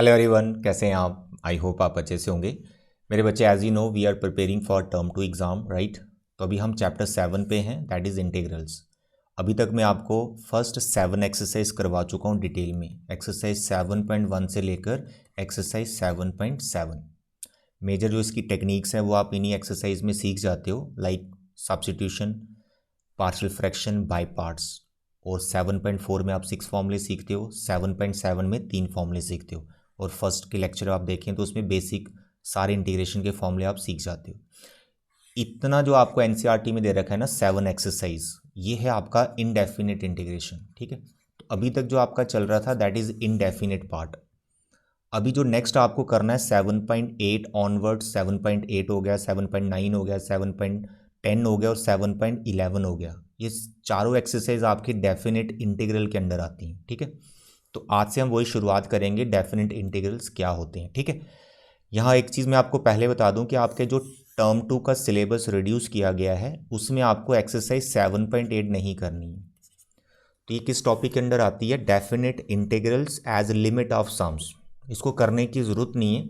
Hello everyone, कैसे हैं आप? आई होप आप अच्छे से होंगे। मेरे बच्चे, as you know we are preparing for term 2 exam, right. तो अभी हम चैप्टर 7 पे हैं, दैट इज़ इंटीग्रल्स। अभी तक मैं आपको फर्स्ट 7 एक्सरसाइज करवा चुका हूँ डिटेल में, एक्सरसाइज 7.1 से लेकर एक्सरसाइज 7.7। मेजर जो इसकी टेक्निक्स हैं वो आप इन्हीं एक्सरसाइज में सीख जाते हो, like substitution, partial fraction, by parts. और 7.4 में आप 6 फॉर्मूले सीखते हो, 7.7 में 3 फॉर्मूले सीखते हो। और फर्स्ट के लेक्चर आप देखें तो उसमें बेसिक सारे इंटीग्रेशन के फॉर्मूले आप सीख जाते हो। इतना जो आपको एनसीईआरटी में दे रखा है ना 7 एक्सरसाइज, ये है आपका इनडेफिनिट इंटीग्रेशन, ठीक है। तो अभी तक जो आपका चल रहा था दैट इज इनडेफिनिट पार्ट। अभी जो नेक्स्ट आपको करना है 7.8 ऑनवर्ड, 7.8 हो गया, 7.9 हो गया, 7.10 हो गया और 7.11 हो गया। ये चारों एक्सरसाइज आपकी डेफिनेट इंटीग्रल के अंडर आती हैं, ठीक है। तो आज से हम वही शुरुआत करेंगे, डेफिनेट इंटीग्रल्स क्या होते हैं, ठीक है। यहाँ एक चीज़ मैं आपको पहले बता दूं कि आपके जो टर्म 2 का सिलेबस रिड्यूस किया गया है उसमें आपको एक्सरसाइज 7.8 नहीं करनी है। तो ये किस टॉपिक के अंडर आती है? Definite integrals age limit of sums. इसको करने की ज़रूरत नहीं है,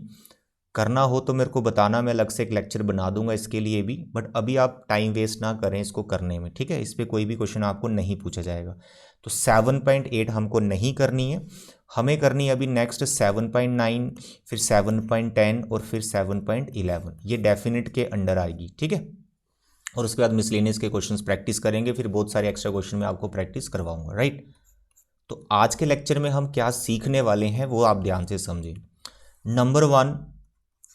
करना हो तो मेरे को बताना, मैं अलग से एक लेक्चर बना दूंगा इसके लिए भी, बट अभी आप टाइम वेस्ट ना करें इसको करने में, ठीक है। इस पर कोई भी क्वेश्चन आपको नहीं पूछा जाएगा। तो 7.8 हमको नहीं करनी है, हमें करनी है अभी नेक्स्ट 7.9, फिर 7.10 और फिर 7.11। ये डेफिनेट के अंडर आएगी, ठीक है। और उसके बाद मिसलेनियस के क्वेश्चंस प्रैक्टिस करेंगे, फिर बहुत सारे एक्स्ट्रा क्वेश्चन मैं आपको प्रैक्टिस करवाऊंगा, राइट। तो आज के लेक्चर में हम क्या सीखने वाले हैं वो आप ध्यान से समझें। नंबर 1,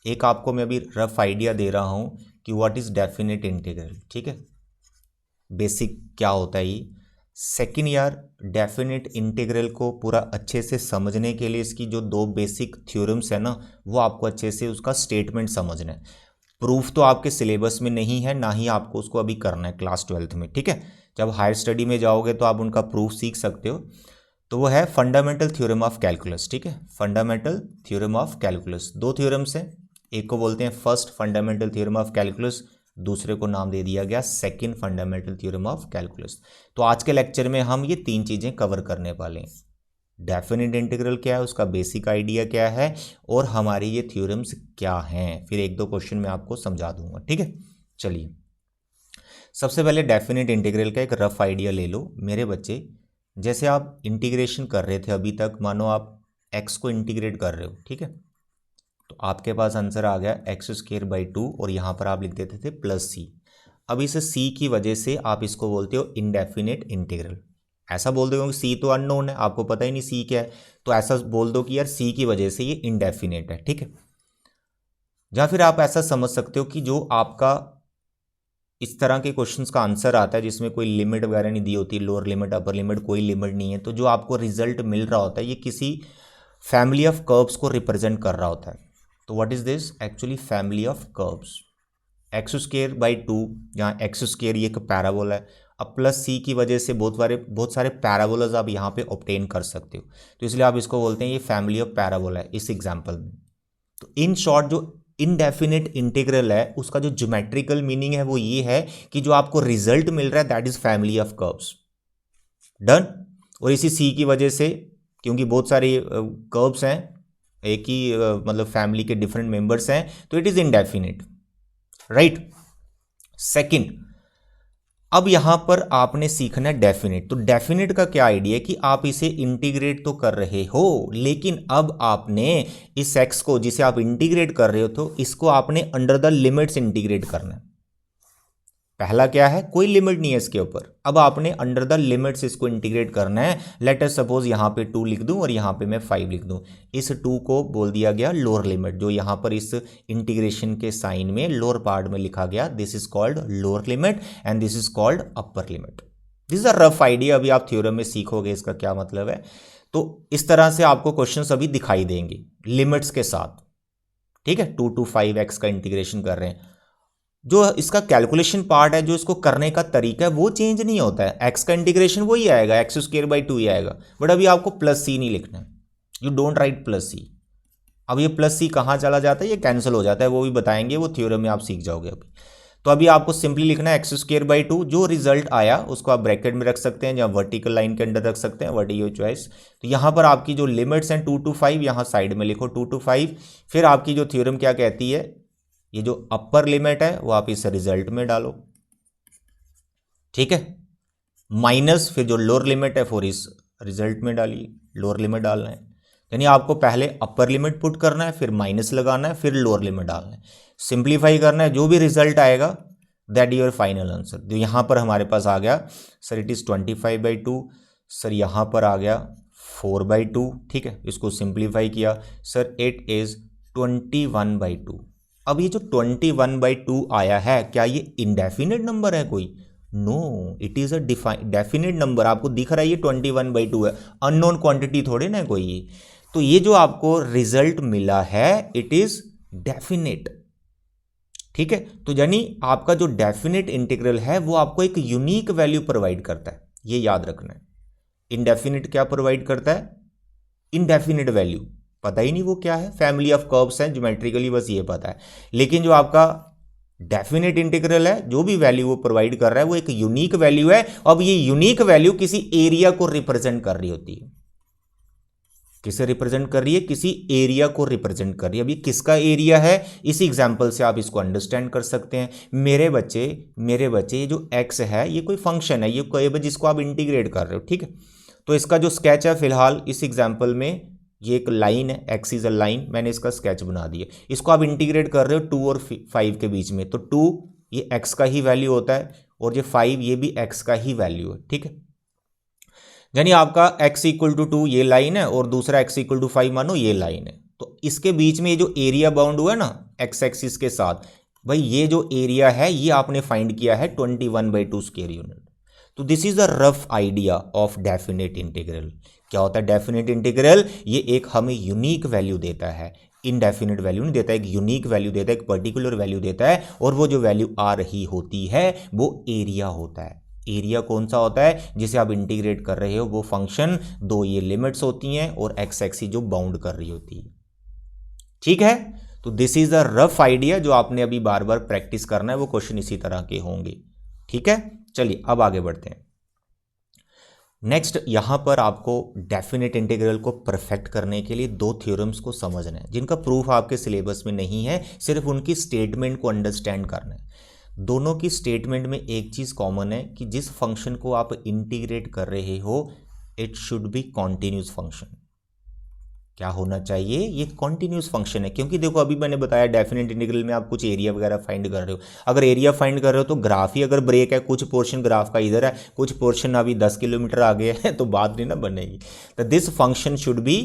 एक आपको मैं अभी रफ आइडिया दे रहा हूं कि व्हाट इज डेफिनेट इंटीग्रल, ठीक है। बेसिक क्या होता है ये। सेकेंड यार, डेफिनेट इंटीग्रल को पूरा अच्छे से समझने के लिए इसकी जो 2 बेसिक थ्योरम्स है ना, वो आपको अच्छे से उसका स्टेटमेंट समझना है। प्रूफ तो आपके सिलेबस में नहीं है, ना ही आपको उसको अभी करना है क्लास 12th में, ठीक है। जब हायर स्टडी में जाओगे तो आप उनका प्रूफ सीख सकते हो। तो वो है फंडामेंटल थ्योरम ऑफ कैलकुलस, ठीक है। Fundamental theorem of calculus 2 theorems हैं, एक को बोलते हैं first fundamental theorem of calculus, दूसरे को नाम दे दिया गया second fundamental theorem of calculus. तो आज के लेक्चर में हम ये 3 चीज़ें कवर करने वाले हैं। डेफिनेट इंटीग्रल क्या है, उसका बेसिक आइडिया क्या है, और हमारी ये थ्योरम्स क्या हैं। फिर 1-2 क्वेश्चन मैं आपको समझा दूंगा, ठीक है। चलिए, सबसे पहले डेफिनेट इंटीग्रल का एक रफ आइडिया ले लो मेरे बच्चे। जैसे आप इंटीग्रेशन कर रहे थे अभी तक, मानो आप x को इंटीग्रेट कर रहे हो, ठीक है। तो आपके पास आंसर आ गया x²/2 और यहाँ पर आप लिख देते थे +c। अब इस c की वजह से आप इसको बोलते हो इनडेफिनेट इंटीग्रल। ऐसा बोल दो कि c तो अननोन है, आपको पता ही नहीं c क्या है, तो ऐसा बोल दो कि यार c की वजह से ये इनडेफिनेट है, ठीक है। या फिर आप ऐसा समझ सकते हो कि जो आपका इस तरह के क्वेश्चंस का आंसर आता है जिसमें कोई लिमिट वगैरह नहीं दी होती, लोअर लिमिट अपर लिमिट कोई लिमिट नहीं है, तो जो आपको रिजल्ट मिल रहा होता है ये किसी फैमिली ऑफ कर्व्स को रिप्रेजेंट कर रहा होता है। तो what is this? Actually family of curves. x²/2, जहाँ x² ये एक पैराबोला है। अब +c की वजह से बहुत सारे पैराबोलाज आप यहाँ पे ऑब्टेन कर सकते हो, तो इसलिए आप इसको बोलते हैं ये फैमिली ऑफ पैराबोला है इस एग्जाम्पल में। तो इन शॉर्ट जो इनडेफिनेट इंटीग्रल है उसका जो ज्योमेट्रिकल मीनिंग है वो ये है कि जो आपको रिजल्ट मिल रहा है that is family of curves. Done. और इसी सी की वजह से, क्योंकि बहुत सारे कर्व्स हैं, एक ही मतलब फैमिली के डिफरेंट मेंबर्स हैं, तो it is indefinite, right. Second, अब यहां पर आपने सीखना है डेफिनेट। तो डेफिनेट का क्या आइडिया है कि आप इसे इंटीग्रेट तो कर रहे हो, लेकिन अब आपने इस एक्स को जिसे आप इंटीग्रेट कर रहे हो तो इसको आपने अंडर द लिमिट्स इंटीग्रेट करना है। पहला क्या है, कोई लिमिट नहीं है इसके ऊपर, अब आपने अंडर द लिमिट्स इसको इंटीग्रेट करना है। लेट अस सपोज यहां पे 2 लिख दूं और यहां पे मैं 5 लिख दूं। इस 2 को बोल दिया गया लोअर लिमिट, जो यहां पर इस इंटीग्रेशन के साइन में लोअर पार्ट में लिखा गया, this is called lower limit and this is called upper limit. This is a rough idea, अभी आप थ्योरम में सीखोगे इसका क्या मतलब है। तो इस तरह से आपको क्वेश्चन अभी दिखाई देंगे लिमिट्स के साथ, ठीक है। 2 to 5x का इंटीग्रेशन कर रहे हैं, जो इसका कैलकुलेशन पार्ट है, जो इसको करने का तरीका है वो चेंज नहीं होता है। एक्स का इंटीग्रेशन वही आएगा, x²/2 ही आएगा, बट अभी आपको +c नहीं लिखना है। You don't write +c। अब ये +c कहाँ चला जाता है, ये कैंसिल हो जाता है, वो भी बताएंगे, वो थ्योरम में आप सीख जाओगे अभी। तो अभी आपको सिंपली लिखना है x²/2, जो रिजल्ट आया उसको आप ब्रैकेट में रख सकते हैं या वर्टिकल लाइन के अंदर रख सकते हैं, व्हाट इज योर चॉइस। तो यहाँ पर आपकी जो लिमिट्स हैं 2 to 5, यहाँ साइड में लिखो 2 to 5। फिर आपकी जो थ्योरम क्या कहती है, ये जो अपर लिमिट है वो आप इस रिजल्ट में डालो, ठीक है, माइनस फिर जो लोअर लिमिट है फिर इस रिजल्ट में डालिए, लोअर लिमिट डालना है। यानी आपको पहले अपर लिमिट पुट करना है, फिर माइनस लगाना है, फिर लोअर लिमिट डालना है, सिंप्लीफाई करना है, जो भी रिजल्ट आएगा दैट योर फाइनल आंसर। तो यहाँ पर हमारे पास आ गया सर इट इज़ 25/2, सर यहाँ पर आ गया 4/2, ठीक है, इसको सिंप्लीफाई किया सर इट इज़ 21/2। अब ये जो 21/2 आया है, क्या ये इंडेफिनिट नंबर है कोई? No, it is a definite number. आपको दिख रहा है ये 21/2 है, अननोन क्वांटिटी थोड़े ना कोई ये। तो ये जो आपको रिजल्ट मिला है इट इज डेफिनेट, ठीक है। तो यानी आपका जो डेफिनेट इंटीग्रल है वो आपको एक यूनिक वैल्यू प्रोवाइड करता है, ये याद रखना है। इनडेफिनिट क्या प्रोवाइड करता है? इनडेफिनिट वैल्यू, पता ही नहीं वो क्या है, फैमिली ऑफ कर्व्स हैं ज्योमेट्रिकली, बस ये पता है। लेकिन जो आपका डेफिनेट इंटीग्रल है, जो भी वैल्यू वो प्रोवाइड कर रहा है वो एक यूनिक वैल्यू है। अब ये यूनिक वैल्यू किसी एरिया को रिप्रेजेंट कर रही होती है। किसे रिप्रेजेंट कर रही है? किसी एरिया को रिप्रेजेंट कर रही है। अब ये किसका एरिया है, इस एग्जांपल से आप इसको अंडरस्टैंड कर सकते हैं। मेरे बच्चे ये जो x है ये कोई फंक्शन है, ये कोई जिसको आप इंटीग्रेट कर रहे हो, ठीक है। तो इसका जो स्केच है फिलहाल इस एग्जाम्पल में ये एक लाइन है, एक्स इज अ लाइन, मैंने इसका स्केच बना दिया। इसको आप इंटीग्रेट कर रहे हो 2 और 5 के बीच में, तो 2 ये x का ही वैल्यू होता है और ये 5 ये भी x का ही वैल्यू है, ठीक है। यानी आपका x = 2 ये लाइन है और दूसरा x = 5 मानो ये लाइन है। तो इसके बीच में ये जो एरिया बाउंड हुआ है ना x एक्सिस के साथ, भाई ये जो एरिया है ये आपने फाइंड किया है 21/2 स्क्वायर यूनिट। तो this is the rough idea of definite integral. क्या होता है डेफिनेट इंटीग्रल? ये एक हमें यूनिक वैल्यू देता है, इनडेफिनेट वैल्यू नहीं देता, एक यूनिक वैल्यू देता है, एक पर्टिकुलर वैल्यू देता है, और वो जो वैल्यू आ रही होती है वो एरिया होता है। एरिया कौन सा होता है? जिसे आप इंटीग्रेट कर रहे हो वो फंक्शन, दो ये लिमिट्स होती हैं और एक्स एक्सिस जो बाउंड कर रही होती है, ठीक है। तो this is the rough idea जो आपने अभी बार बार प्रैक्टिस करना है, वो क्वेश्चन इसी तरह के होंगे, ठीक है। चलिए अब आगे बढ़ते हैं। नेक्स्ट यहां पर आपको डेफिनेट इंटीग्रल को परफेक्ट करने के लिए दो थ्योरम्स को समझना है, जिनका प्रूफ आपके सिलेबस में नहीं है, सिर्फ उनकी स्टेटमेंट को अंडरस्टैंड करना है। दोनों की स्टेटमेंट में एक चीज कॉमन है कि जिस फंक्शन को आप इंटीग्रेट कर रहे हो it should be continuous function. क्या होना चाहिए? ये कॉन्टिन्यूस फंक्शन है, क्योंकि देखो अभी मैंने बताया डेफिनेट इंटीग्रल में आप कुछ एरिया वगैरह फाइंड कर रहे हो। अगर एरिया फाइंड कर रहे हो तो ग्राफ ही अगर ब्रेक है, कुछ पोर्शन ग्राफ का इधर है, कुछ पोर्शन अभी 10 किलोमीटर आगे है, तो बात नहीं ना बनेगी। तो this function should be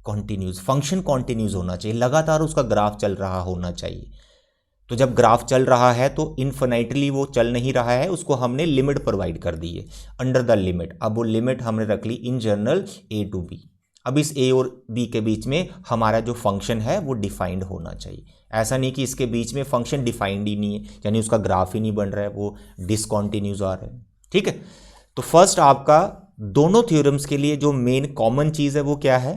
continuous, function continuous होना चाहिए, लगातार उसका ग्राफ चल रहा होना चाहिए। तो जब ग्राफ चल रहा है तो इन्फिनाइटली वो चल नहीं रहा है, उसको हमने लिमिट प्रोवाइड कर दी है, अंडर द लिमिट। अब वो लिमिट हमने रख ली in general a to b। अब इस a और b के बीच में हमारा जो फंक्शन है वो डिफाइंड होना चाहिए। ऐसा नहीं कि इसके बीच में फंक्शन डिफाइंड ही नहीं है, यानी उसका ग्राफ ही नहीं बन रहा है, वो डिसकॉन्टिन्यूस आ रहा है, ठीक है। तो फर्स्ट आपका दोनों थ्योरम्स के लिए जो मेन कॉमन चीज़ है वो क्या है?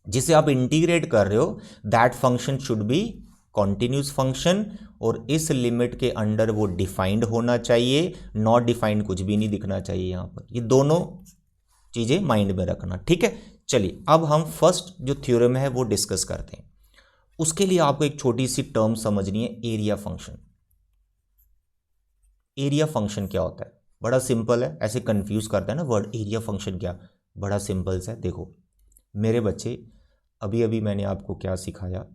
जिसे आप इंटीग्रेट कर रहे हो that function should be continuous function, और इस लिमिट के अंडर वो डिफाइंड होना चाहिए, नॉट डिफाइंड कुछ भी नहीं दिखना चाहिए यहाँ पर। ये दोनों चीज़ें माइंड में रखना, ठीक है। चलिए अब हम फर्स्ट जो थ्योरम है वो डिस्कस करते हैं। उसके लिए आपको एक छोटी सी टर्म समझनी है, एरिया फंक्शन। एरिया फंक्शन क्या होता है? बड़ा सिंपल है, ऐसे कंफ्यूज करता है ना वर्ड एरिया फंक्शन क्या, बड़ा सिंपल सा है। देखो मेरे बच्चे, अभी अभी मैंने आपको क्या सिखाया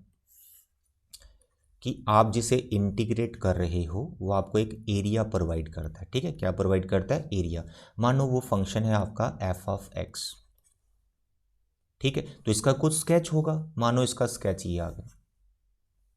कि आप जिसे इंटीग्रेट कर रहे हो वो आपको एक एरिया प्रोवाइड करता है, ठीक है। क्या प्रोवाइड करता है? एरिया। मानो वो फंक्शन है आपका एफ ऑफ एक्स, ठीक है। तो इसका कुछ स्केच होगा, मानो इसका स्केच ये आ गया,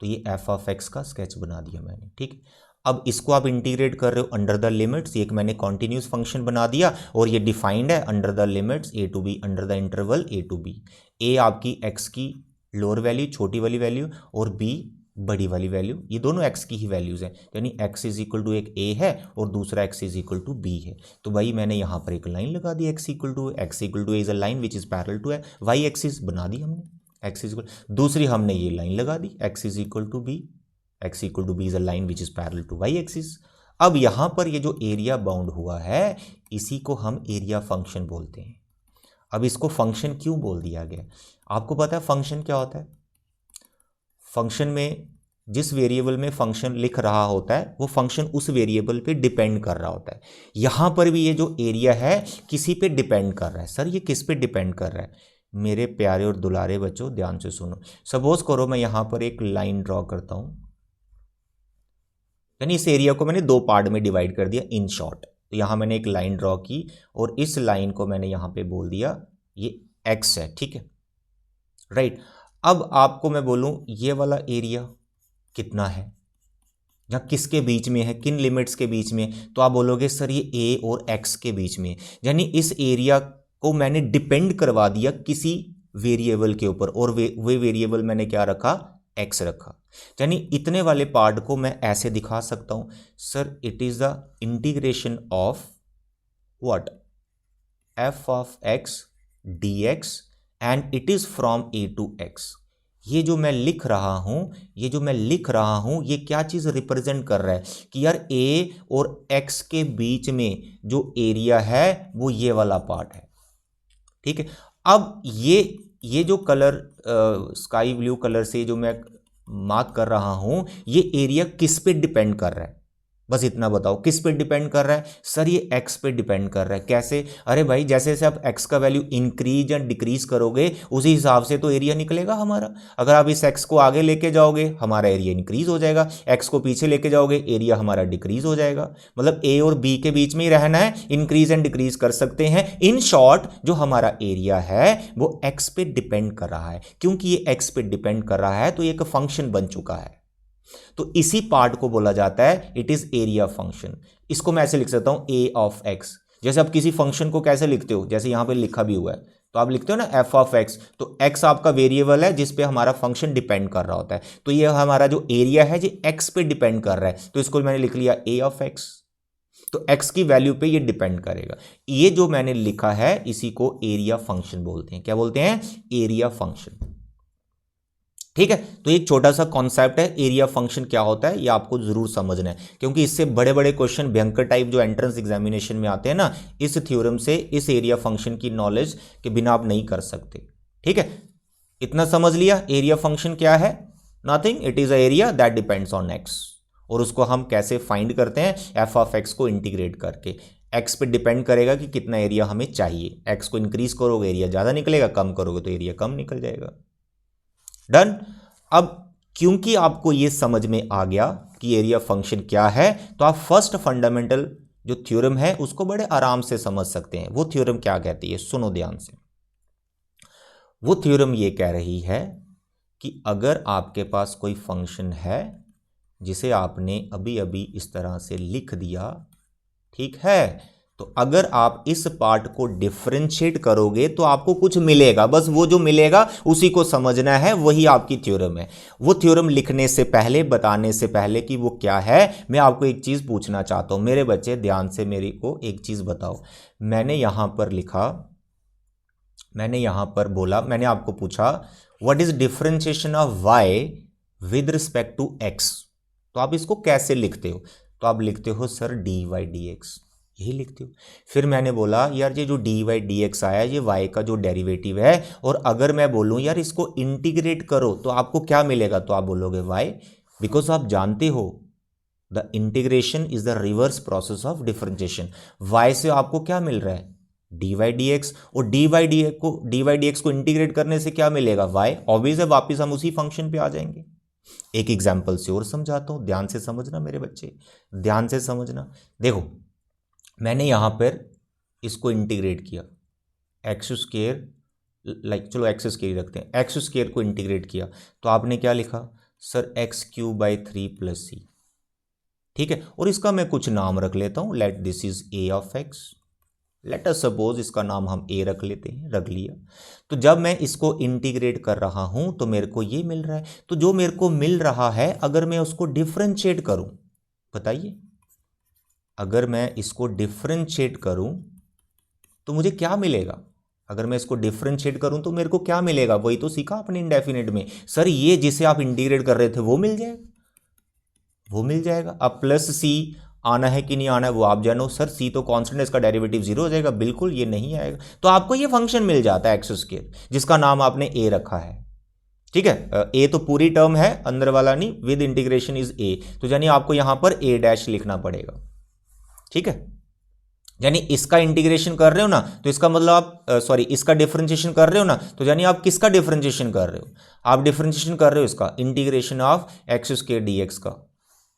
तो ये एफ ऑफ एक्स का स्केच बना दिया मैंने, ठीक। अब इसको आप इंटीग्रेट कर रहे हो अंडर द लिमिट्स, एक मैंने कॉन्टिन्यूस फंक्शन बना दिया और ये डिफाइंड है under the limits a to b, under the interval a to b। a आपकी x की लोअर वैल्यू, छोटी वाली वैल्यू, और b बड़ी वाली वैल्यू, ये दोनों x की ही वैल्यूज हैं, यानी x = एक a है और दूसरा x = b है। तो भाई मैंने यहाँ पर एक लाइन लगा दी, x = a is a line which is parallel to y axis बना दी हमने, दूसरी हमने ये लाइन लगा दी x = b, x equal to B is a line which is parallel to y axis. अब यहां पर ये जो एरिया बाउंड हुआ है इसी को हम एरिया फंक्शन बोलते हैं। अब इसको फंक्शन क्यों बोल दिया गया? आपको पता है फंक्शन क्या होता है? फंक्शन में जिस वेरिएबल में फंक्शन लिख रहा होता है वो फंक्शन उस वेरिएबल पे डिपेंड कर रहा होता है। यहां पर भी ये जो एरिया है किसी पे डिपेंड कर रहा है। सर ये किस पे डिपेंड कर रहा है? मेरे प्यारे और दुलारे बच्चों ध्यान से सुनो। सपोज करो मैं यहां पर एक लाइन ड्रॉ करता हूं, यानी इस एरिया को मैंने दो पार्ट में डिवाइड कर दिया इन शॉर्ट। तो यहां मैंने एक लाइन ड्रॉ की और इस लाइन को मैंने यहां पे बोल दिया ये x है, ठीक है, राइट। अब आपको मैं बोलूं ये वाला एरिया कितना है या किसके बीच में है, किन लिमिट्स के बीच में, तो आप बोलोगे सर ये a और x के बीच में। यानी इस एरिया को मैंने डिपेंड करवा दिया किसी वेरिएबल के ऊपर और वे वेरिएबल मैंने क्या रखा? x रखा। यानी इतने वाले पार्ट को मैं ऐसे दिखा सकता हूं, sir it is the integration of what? f ऑफ x dx and it is from a to x। ये जो मैं लिख रहा हूं ये क्या चीज रिप्रेजेंट कर रहा है कि यार a और x के बीच में जो एरिया है वो ये वाला पार्ट है, ठीक है। अब ये जो कलर स्काई ब्लू कलर से जो मैं मार्क कर रहा हूं ये एरिया किस पे डिपेंड कर रहा है? बस इतना बताओ किस पे डिपेंड कर रहा है? सर ये x पे डिपेंड कर रहा है। कैसे? अरे भाई जैसे जैसे आप x का वैल्यू इंक्रीज या डिक्रीज करोगे उसी हिसाब से तो एरिया निकलेगा हमारा। अगर आप इस x को आगे लेके जाओगे हमारा एरिया इंक्रीज हो जाएगा, x को पीछे लेके जाओगे एरिया हमारा डिक्रीज हो जाएगा। मतलब a और b के बीच में ही रहना है, इंक्रीज एंड डिक्रीज कर सकते हैं। इन शॉर्ट जो हमारा एरिया है वो x पे डिपेंड कर रहा है। क्योंकि ये x पे डिपेंड कर रहा है तो ये एक फंक्शन बन चुका है। तो इसी पार्ट को बोला जाता है इट इज एरिया फंक्शन। इसको मैं ऐसे लिख सकता हूं a ऑफ x। जैसे आप किसी फंक्शन को कैसे लिखते हो, जैसे यहां पे लिखा भी हुआ है तो आप लिखते हो ना f ऑफ x, तो x आपका वेरिएबल है जिस पे हमारा फंक्शन डिपेंड कर रहा होता है। तो ये हमारा जो एरिया है जो x पे डिपेंड कर रहा है तो इसको मैंने लिख लिया a ऑफ x। तो x की वैल्यू पे ये डिपेंड करेगा। ये जो मैंने लिखा है इसी को एरिया फंक्शन बोलते हैं। क्या बोलते हैं? एरिया फंक्शन, ठीक है। तो एक छोटा सा कॉन्सेप्ट है एरिया फंक्शन क्या होता है ये आपको जरूर समझना है, क्योंकि इससे बड़े बड़े क्वेश्चन भयंकर टाइप जो एंट्रेंस एग्जामिनेशन में आते हैं ना, इस थ्योरम से इस एरिया फंक्शन की नॉलेज के बिना आप नहीं कर सकते, ठीक है। इतना समझ लिया एरिया फंक्शन क्या है? Nothing, it is a area that depends on x. और उसको हम कैसे फाइंड करते हैं? एफ ऑफ एक्स को इंटीग्रेट करके। एक्स पे डिपेंड करेगा कि कितना एरिया हमें चाहिए। एक्स को इंक्रीज करोगे एरिया ज्यादा निकलेगा, कम करोगे तो एरिया कम निकल जाएगा। डन। अब क्योंकि आपको यह समझ में आ गया कि एरिया फंक्शन क्या है तो आप फर्स्ट फंडामेंटल जो थ्योरम है उसको बड़े आराम से समझ सकते हैं। वो थ्योरम क्या कहती है? सुनो ध्यान से। वो थ्योरम ये कह रही है कि अगर आपके पास कोई फंक्शन है जिसे आपने अभी अभी इस तरह से लिख दिया, ठीक है, तो अगर आप इस पार्ट को डिफरेंशिएट करोगे तो आपको कुछ मिलेगा। बस वो जो मिलेगा उसी को समझना है, वही आपकी थ्योरम है। वो थ्योरम लिखने से पहले, बताने से पहले कि वो क्या है, मैं आपको एक चीज पूछना चाहता हूं। मेरे बच्चे ध्यान से मेरे को एक चीज बताओ। मैंने यहां पर लिखा, मैंने यहां पर बोला, मैंने आपको पूछा what is differentiation of y with respect to x। तो आप इसको कैसे लिखते हो? तो आप लिखते हो सर dy dx, यही लिखते हो। फिर मैंने बोला यार ये जो dy dx आया ये y का जो डेरिवेटिव है, और अगर मैं बोलूं यार इसको इंटीग्रेट करो तो आपको क्या मिलेगा? तो आप बोलोगे y, बिकॉज आप जानते हो the integration is the reverse process of differentiation. y से आपको क्या मिल रहा है? dy dx, और dy dx को इंटीग्रेट करने से क्या मिलेगा? y। ऑब्वियस है वापिस हम उसी फंक्शन पे आ जाएंगे। एक एग्जाम्पल से और समझाता हूं, ध्यान से समझना मेरे बच्चे, ध्यान से समझना। देखो मैंने यहां पर इसको इंटीग्रेट किया, एक्स स्क्वायर, चलो एक्स स्क्वायर रखते हैं, एक्स स्क्वायर को इंटीग्रेट किया तो आपने क्या लिखा? Sir x cube by 3 plus c, ठीक है। और इसका मैं कुछ नाम रख लेता हूं, late this is a of x, let us suppose इसका नाम हम ए रख लेते हैं, रख लिया। तो जब मैं इसको इंटीग्रेट कर रहा हूं तो मेरे को ये मिल रहा है। तो जो मेरे को मिल रहा है अगर मैं उसको डिफरेंशिएट करूं, बताइए, अगर मैं इसको डिफरेंशिएट करूं तो मुझे क्या मिलेगा? अगर मैं इसको डिफरेंशिएट करूं तो मेरे को क्या मिलेगा? वही तो सीखा आपने इंडेफिनिट में, सर ये जिसे आप इंटीग्रेट कर रहे थे वो मिल जाएगा। वो मिल जाएगा। अब प्लस सी आना है कि नहीं आना है वो आप जानो। सर सी तो कांस्टेंट है, इसका डेरिवेटिव जीरो हो जाएगा। बिल्कुल ये नहीं आएगा, तो आपको ये फंक्शन मिल जाता है एक्स स्क्वायर, जिसका नाम आपने ए रखा है। ठीक है, ए तो पूरी टर्म है, अंदर वाला नहीं, विद इंटीग्रेशन इज ए, तो यानी आपको यहां पर ए डैश लिखना पड़ेगा। ठीक है, यानी इसका इंटीग्रेशन कर रहे हो ना, तो इसका मतलब आप सॉरी इसका डिफरेंशिएशन कर रहे हो ना, तो यानी आप किसका डिफरेंशिएशन कर रहे हो? आप डिफरेंशिएशन कर रहे हो इसका, integration of x square dx का,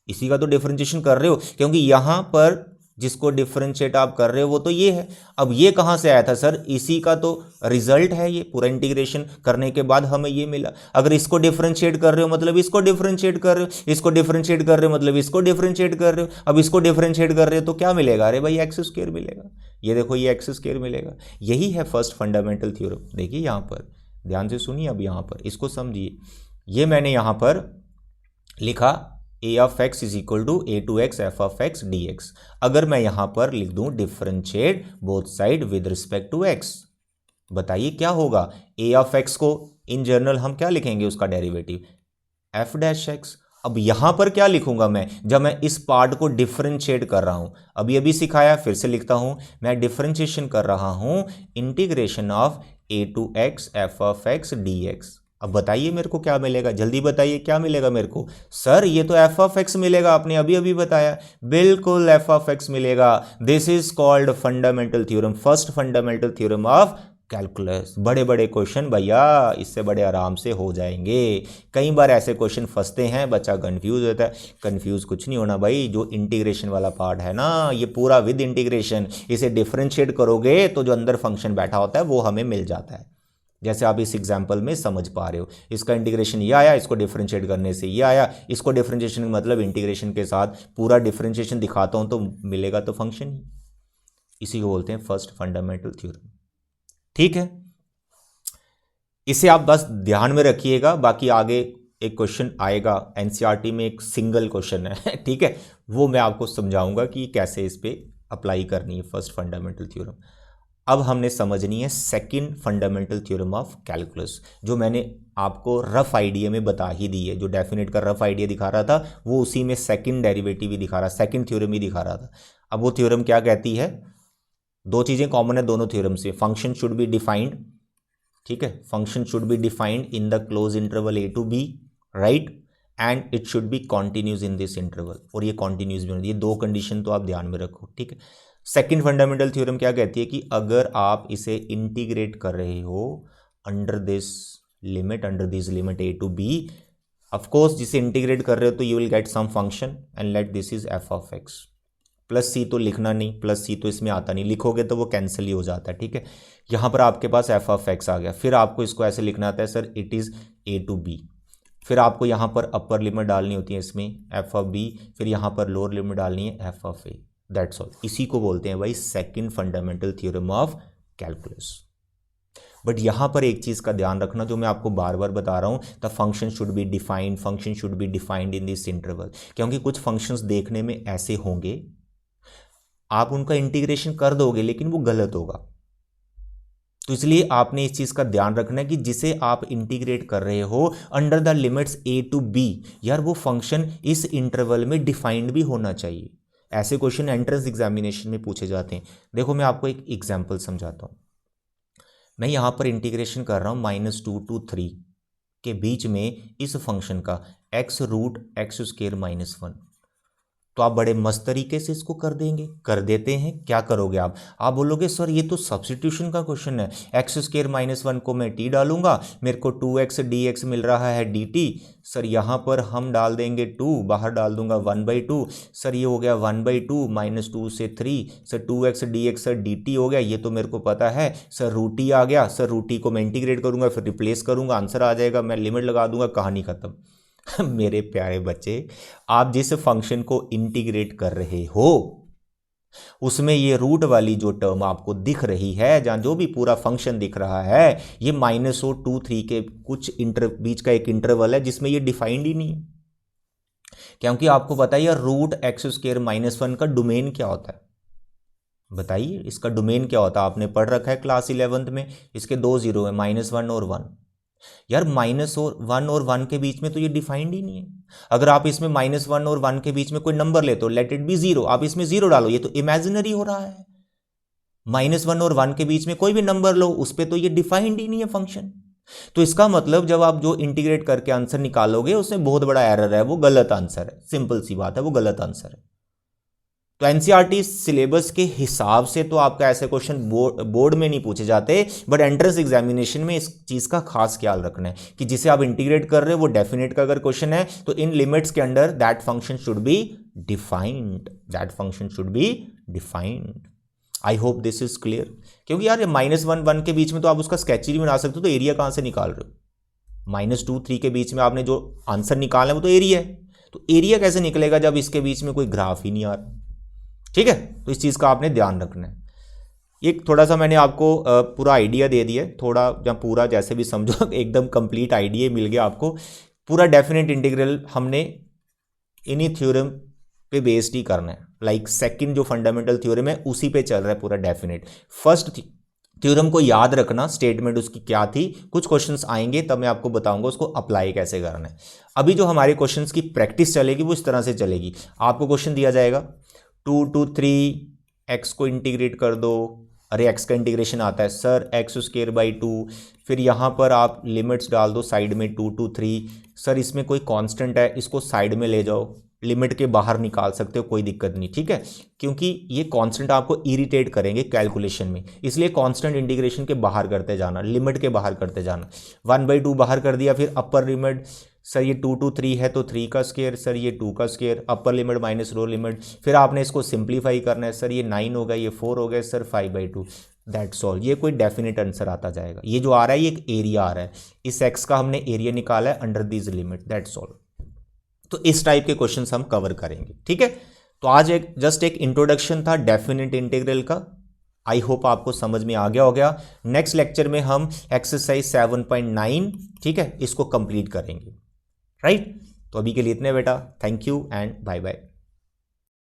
इसी का तो डिफरेंशिएशन कर रहे हो, क्योंकि यहां पर जिसको डिफरेंशिएट आप कर रहे हो वो तो ये है। अब ये कहां से आया था सर? इसी का तो रिजल्ट है, ये पूरा इंटीग्रेशन करने के बाद हमें ये मिला। अगर इसको डिफरेंशिएट कर रहे हो मतलब इसको डिफरेंशिएट कर रहे हो, इसको डिफरेंशिएट कर रहे हो मतलब इसको डिफरेंशिएट कर रहे हो। अब इसको डिफरेंशिएट कर रहे हो तो क्या मिलेगा? अरे भाई एक्स स्क्वायर मिलेगा। ये देखो ये एक्स स्क्वायर मिलेगा। यही है फर्स्ट फंडामेंटल थ्योरम। देखिए यहां पर ध्यान से सुनिए, अब यहां पर इसको समझिए। ये मैंने यहां पर लिखा a of x is equal to a to x f of x d x. अगर मैं यहां पर लिख दूं differentiate both side with respect to x, बताइए क्या होगा? ए ऑफ एक्स को इन जनरल हम क्या लिखेंगे? उसका डेरिवेटिव एफ डैश एक्स। अब यहां पर क्या लिखूंगा मैं जब मैं इस पार्ट को डिफरेंशिएट कर रहा हूं? अभी सिखाया, फिर से लिखता हूं, मैं डिफरेंशिएशन कर रहा हूं integration of a to x f of x d x. अब बताइए मेरे को क्या मिलेगा? जल्दी बताइए क्या मिलेगा मेरे को? सर ये तो एफ ऑफ एक्स मिलेगा, आपने अभी बताया। बिल्कुल एफ ऑफ एक्स मिलेगा। This is called fundamental theorem, first fundamental theorem of calculus. बड़े बड़े क्वेश्चन भैया इससे बड़े आराम से हो जाएंगे। कई बार ऐसे क्वेश्चन फंसते हैं, बच्चा कंफ्यूज होता है। कंफ्यूज कुछ नहीं होना भाई, जो इंटीग्रेशन वाला पार्ट है ना, ये पूरा विद इंटीग्रेशन, इसे डिफरेंशिएट करोगे तो जो अंदर फंक्शन बैठा होता है वो हमें मिल जाता है। जैसे आप इस एग्जाम्पल में समझ पा रहे हो, इसका इंटीग्रेशन ये आया, इसको डिफरेंशिएट करने से ये आया। इसको डिफरेंशिएशन मतलब इंटीग्रेशन के साथ पूरा डिफरेंशिएशन दिखाता हूं तो मिलेगा तो फंक्शन ही। इसी को बोलते हैं फर्स्ट फंडामेंटल थ्योरम। ठीक है, इसे आप बस ध्यान में रखिएगा। बाकी आगे एक क्वेश्चन आएगा एनसीईआरटी में, एक सिंगल क्वेश्चन है ठीक है, वो मैं आपको समझाऊंगा कि कैसे इस पे अप्लाई करनी है फर्स्ट फंडामेंटल थ्योरम। अब हमने समझनी है second fundamental theorem of calculus, जो मैंने आपको रफ आइडिया में बता ही दी है। जो डेफिनेट का रफ आइडिया दिखा रहा था वो उसी में सेकंड डेरिवेटिव ही दिखा रहा, सेकंड थ्योरम ही दिखा रहा था। अब वो थ्योरम क्या कहती है? दो चीजें कॉमन है दोनों थ्योरम से। फंक्शन शुड बी डिफाइंड, ठीक है, function should be defined in the close interval a to b, right, and it should be continuous in this interval, और ये कॉन्टिन्यूस भी होनी चाहिए। ये दो कंडीशन तो आप ध्यान में रखो। ठीक है, सेकंड फंडामेंटल थ्योरम क्या कहती है कि अगर आप इसे इंटीग्रेट कर रहे हो under this limit a to b, of course जिसे इंटीग्रेट कर रहे हो तो you will get some function and let this is f of x. Plus c तो लिखना नहीं, प्लस सी तो इसमें आता नहीं, लिखोगे तो वो कैंसिल ही हो जाता है। ठीक है, यहां पर आपके पास एफ ऑफ एक्स आ गया। फिर आपको इसको ऐसे लिखना आता है sir it is a to b. फिर आपको यहां पर अपर लिमिट डालनी होती है इसमें एफ ऑफ बी, फिर यहां पर लोअर लिमिट डालनी है F of A. That's all. इसी को बोलते हैं भाई second fundamental theorem of calculus. But यहां पर एक चीज का ध्यान रखना जो मैं आपको बार बार बता रहा हूं, the function should be defined, function should be defined in this interval. क्योंकि कुछ फंक्शंस देखने में ऐसे होंगे, आप उनका इंटीग्रेशन कर दोगे लेकिन वो गलत होगा। तो इसलिए आपने इस चीज का ध्यान रखना है कि जिसे आप इंटीग्रेट कर रहे हो under the limits a to b, यार वो फंक्शन इस इंटरवल में डिफाइंड भी होना चाहिए। ऐसे क्वेश्चन एंट्रेंस एग्जामिनेशन में पूछे जाते हैं। देखो मैं आपको एक एग्जाम्पल समझाता हूं। मैं यहां पर इंटीग्रेशन कर रहा हूं -2 to 3 के बीच में इस फंक्शन का x रूट एक्स स्क्वायर -1। तो आप बड़े मस्त तरीके से इसको कर देंगे, कर देते हैं। क्या करोगे आप बोलोगे सर ये तो सब्स्टिट्यूशन का क्वेश्चन है, एक्स स्क्वायर -1 को मैं टी डालूंगा, मेरे को 2x dx मिल रहा है dt। सर यहाँ पर हम डाल देंगे 2, बाहर डाल दूंगा 1/2। सर ये हो गया 1/2 -2 से 3। Sir 2x dx sir dt हो गया, ये तो मेरे को पता है। सर रूटी आ गया, सर रूटी को मैं इंटीग्रेट करूंगा, फिर रिप्लेस करूंगा, आंसर आ जाएगा, मैं लिमिट लगा दूंगा, कहानी खत्म। मेरे प्यारे बच्चे, आप जिस फंक्शन को इंटीग्रेट कर रहे हो उसमें ये रूट वाली जो टर्म आपको दिख रही है, जहां जो भी पूरा फंक्शन दिख रहा है, ये -2 के कुछ बीच का एक इंटरवल है जिसमें ये डिफाइंड ही नहीं है। क्योंकि आपको पता है रूट एक्स स्क्वायर -1 का डोमेन क्या होता है? बताइए इसका डोमेन क्या होता है? आपने पढ़ रखा है क्लास 11th में। इसके दो जीरो है, -1 और 1। यार -1 और 1 के बीच में तो ये डिफाइंड ही नहीं है। अगर आप इसमें -1 और 1 के बीच में कोई नंबर लेते हो, लेट इट बी 0, आप इसमें 0 डालो, ये तो इमेजिनरी हो रहा है। -1 और 1 के बीच में कोई भी नंबर लो, उस पर तो ये डिफाइंड ही नहीं है फंक्शन। तो इसका मतलब जब आप जो इंटीग्रेट करके आंसर निकालोगे उसमें बहुत बड़ा एरर है, वो गलत आंसर है। सिंपल सी बात है, वो गलत आंसर है। तो एनसीईआरटी सिलेबस के हिसाब से तो आपका ऐसे क्वेश्चन बोर्ड में नहीं पूछे जाते, बट एंट्रेंस एग्जामिनेशन में इस चीज़ का खास ख्याल रखना है कि जिसे आप इंटीग्रेट कर रहे हो वो डेफिनेट का अगर क्वेश्चन है तो इन लिमिट्स के under that function should be defined, that function should be defined. I hope this is clear. क्योंकि यार -1 1 के बीच में तो आप उसका स्केच ही नहीं बना सकते, तो एरिया कहाँ से निकाल रहे हो? -2 3 के बीच में आपने जो आंसर निकाला है वो तो एरिया है, तो एरिया कैसे निकलेगा जब इसके बीच में कोई ग्राफ ही नहीं आ रहा? ठीक है, तो इस चीज़ का आपने ध्यान रखना है। एक थोड़ा सा मैंने आपको पूरा आइडिया दे दिया, थोड़ा या पूरा जैसे भी समझो, एकदम कंप्लीट आइडिया मिल गया आपको। पूरा डेफिनेट इंटीग्रल हमने इन्हीं थ्योरम पे बेस्ड ही करना है। लाइक सेकंड जो फंडामेंटल थ्योरम है उसी पे चल रहा है पूरा डेफिनेट। फर्स्ट थ्योरम को याद रखना, स्टेटमेंट उसकी क्या थी, कुछ क्वेश्चंस आएंगे तब मैं आपको बताऊंगा उसको अप्लाई कैसे करना है। अभी जो हमारे क्वेश्चंस की प्रैक्टिस चलेगी वो इस तरह से चलेगी। आपको क्वेश्चन दिया जाएगा 2 to 3 एक्स को इंटीग्रेट कर दो। अरे एक्स का इंटीग्रेशन आता है सर x²/2, फिर यहाँ पर आप लिमिट्स डाल दो साइड में 2 to 3। सर इसमें कोई कांस्टेंट है, इसको साइड में ले जाओ, लिमिट के बाहर निकाल सकते हो, कोई दिक्कत नहीं, ठीक है। क्योंकि ये कांस्टेंट आपको इरिटेट करेंगे कैलकुलेशन में, इसलिए कांस्टेंट इंटीग्रेशन के बाहर करते जाना, लिमिट के बाहर करते जाना। 1/2 बाहर कर दिया, फिर अपर लिमिट, सर ये 2 to 3 है तो 3 का स्क्वायर, सर ये 2 का square, upper limit minus low limit, फिर आपने इसको सिंप्लीफाई करना है, सर ये 9 हो गया, ये 4 हो गया, सर 5/2, दैट्स ऑल। ये कोई डेफिनेट आंसर आता जाएगा। ये जो आ रहा है ये एक एरिया आ रहा है, इस एक्स का हमने एरिया निकाला है under this limit, that's all. तो इस टाइप के क्वेश्चंस हम कवर करेंगे, ठीक है। तो आज एक जस्ट एक इंट्रोडक्शन था डेफिनेट इंटीग्रल का। आई होप आपको समझ में आ गया हो गया। नेक्स्ट लेक्चर में हम एक्सरसाइज 7.9, ठीक है, इसको कंप्लीट करेंगे, राइट। तो अभी के लिए इतने बेटा, thank you and bye bye.